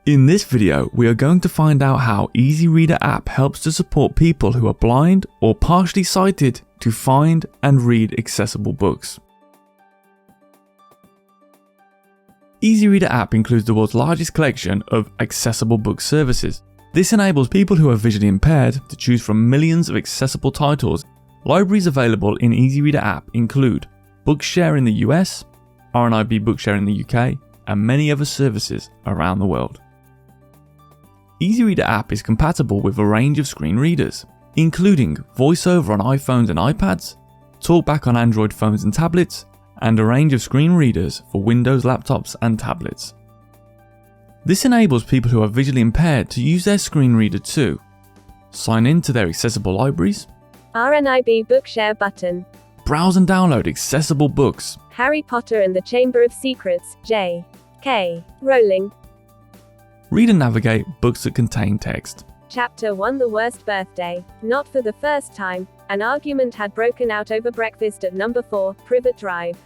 In this video, we are going to find out how EasyReader app helps to support people who are blind or partially sighted to find and read accessible books. EasyReader app includes the world's largest collection of accessible book services. This enables people who are visually impaired to choose from millions of accessible titles. Libraries available in EasyReader app include Bookshare in the US, RNIB Bookshare in the UK, and many other services around the world. EasyReader app is compatible with a range of screen readers, including VoiceOver on iPhones and iPads, TalkBack on Android phones and tablets, and a range of screen readers for Windows laptops and tablets. This enables people who are visually impaired to use their screen reader to sign in to their accessible libraries, RNIB Bookshare button, browse and download accessible books, Harry Potter and the Chamber of Secrets, J.K. Rowling, read and navigate books that contain text. Chapter 1 The Worst Birthday. Not for the first time, an argument had broken out over breakfast at number 4, Privet Drive.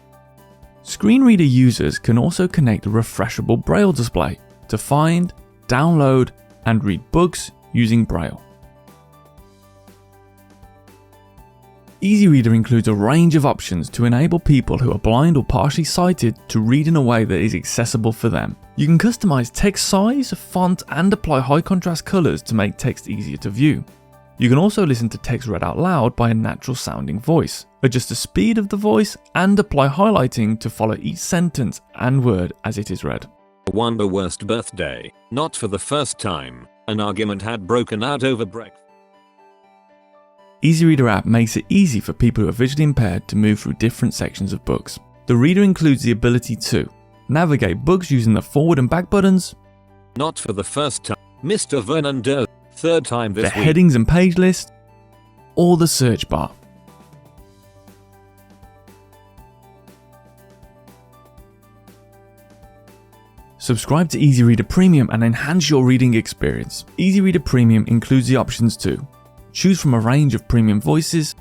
Screen reader users can also connect a refreshable Braille display to find, download, and read books using Braille. EasyReader includes a range of options to enable people who are blind or partially sighted to read in a way that is accessible for them. You can customize text size, font, and apply high contrast colors to make text easier to view. You can also listen to text read out loud by a natural sounding voice, adjust the speed of the voice, and apply highlighting to follow each sentence and word as it is read. The worst birthday. Not for the first time, an argument had broken out over breakfast. EasyReader app makes it easy for people who are visually impaired to move through different sections of books. The reader includes the ability to navigate books using the forward and back buttons, Not for the first time, Mr. Vernon Doe, third time this the week. headings and page list, or the search bar. Subscribe to EasyReader Premium and enhance your reading experience. EasyReader Premium includes the options to choose from a range of premium voices,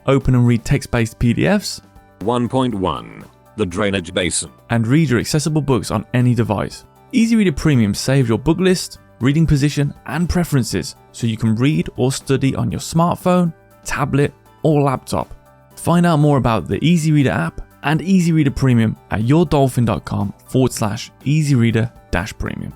open and read text-based PDFs, 1.1. The Drainage Basin. and read your accessible books on any device. EasyReader Premium saves your book list, reading position, and preferences so you can read or study on your smartphone, tablet, or laptop. Find out more about the EasyReader app and EasyReader Premium at yourdolphin.com/EasyReader-Premium.